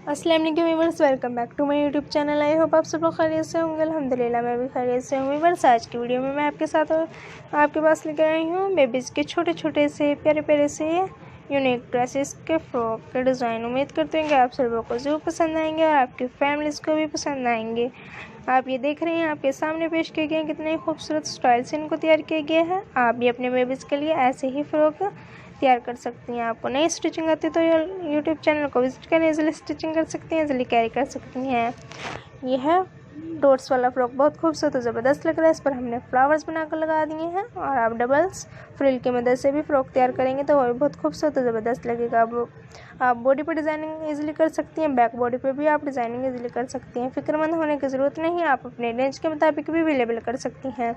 अस्सलाम वालेकुम viewers, welcome back to my YouTube channel. I hope आप सब लोग खैरियत से होंगे। अल्हम्दुलिल्लाह मैं भी खैरियत से हूँ। व्यूअर्स, आज की वीडियो में मैं आपके साथ आपके पास लेकर आई हूँ बेबीज़ के छोटे छोटे से प्यारे प्यारे से यूनिक ड्रेसेस के फ्रॉक के डिज़ाइन। उम्मीद करते हैं कि आप सब लोगों को ज़रूर पसंद आएंगे और आपकी फैमिलीज़ को भी पसंद आएंगे। आप ये देख रहे हैं, आपके सामने पेश किए गए हैं कितने खूबसूरत स्टाइल से इनको तैयार किया गया है। आप भी अपने बेबीज़ के लिए ऐसे ही फ्रॉक तैयार कर सकती हैं। आपको नई स्टिचिंग आती है तो यूट्यूब चैनल को विजिट करें, इजीली स्टिचिंग कर सकती हैं, इजीली कैरी कर सकती हैं। यह है डॉट्स वाला फ्रॉक, बहुत खूबसूरत और ज़बरदस्त लग रहा है। इस पर हमने फ्लावर्स बनाकर लगा दिए हैं और आप डबल्स फ्रिल की मदद से भी फ्रॉक तैयार करेंगे तो वो भी बहुत खूबसूरत और ज़बरदस्त लगेगा। आप बॉडी पर डिज़ाइनिंग इजीली कर सकती हैं, बैक बॉडी पर भी आप डिज़ाइनिंग इजीली कर सकती हैं। फिक्रमंद होने की ज़रूरत नहीं, आप अपने रेंज के मुताबिक भी अवेलेबल कर सकती हैं।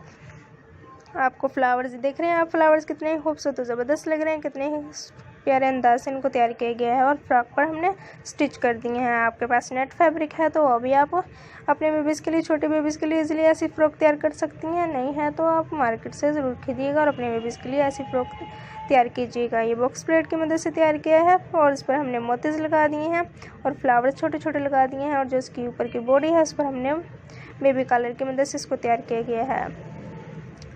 आपको फ्लावर्स देख रहे हैं, आप फ्लावर्स कितने खूबसूरत और ज़बरदस्त लग रहे हैं, कितने प्यारे अंदाज से इनको तैयार किया गया है और फ्रॉक पर हमने स्टिच कर दिए हैं। आपके पास नेट फैब्रिक है तो वो भी आप अपने बेबीज़ के लिए, छोटे बेबीज़ के लिए इजीली ऐसी फ़्रॉक तैयार कर सकती हैं। नहीं है तो आप मार्केट से ज़रूर खरीदिएगा और अपने बेबीज़ के लिए ऐसी फ़्रॉक तैयार कीजिएगा। ये बॉक्स प्लेट की मदद से तैयार किया है और इस पर हमने मोतीज लगा दिए हैं और फ्लावर्स छोटे छोटे लगा दिए हैं और जो इसकी ऊपर की बॉडी है उस पर हमने बेबी कलर की मदद से इसको तैयार किया गया है।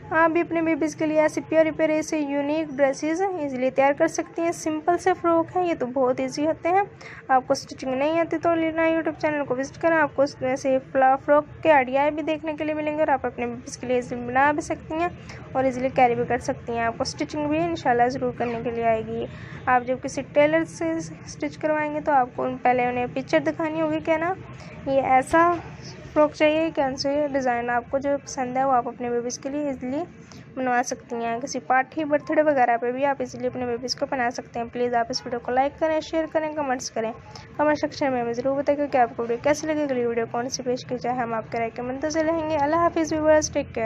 आप भी अपने बेबीज़ के लिए ऐसे प्यारे प्यारे से यूनिक ड्रेसेस इजीली तैयार कर सकती हैं। सिंपल से फ्रॉक है, ये तो बहुत इजी होते हैं। आपको स्टिचिंग नहीं आती तो लेना यूट्यूब चैनल को विजिट करें, आपको ऐसे फ्रॉक के आइडिया भी देखने के लिए मिलेंगे और आप अपने बेबीज़ के लिए इजीली बना भी सकती हैं और इजीली कैरी भी कर सकती हैं। आपको स्टिचिंग भी इंशाल्लाह ज़रूर करने के लिए आएगी। आप जब किसी टेलर से स्टिच करवाएंगे तो आपको पहले उन्हें पिक्चर दिखानी होगी क्या ना ये ऐसा फ्रॉक चाहिए, कौन से डिज़ाइन आपको जो पसंद है वो आप अपने बेबीज़ के लिए इजीली बनवा सकती हैं। किसी पार्टी बर्थडे वगैरह पे भी आप इजीली अपने बेबीज़ को बना सकते हैं। प्लीज़ आप इस वीडियो को लाइक करें, शेयर करें, कमेंट्स करें। कमेंट सेक्शन में हमें ज़रूर बताइए कि आपको वीडियो कैसी लगी, अगली वीडियो कौन सी पेश की जाए। हम आपके राय के मुंतज़िर रहेंगे। अल्लाह हाफिज़ व्यूअर्स, टेक केयर।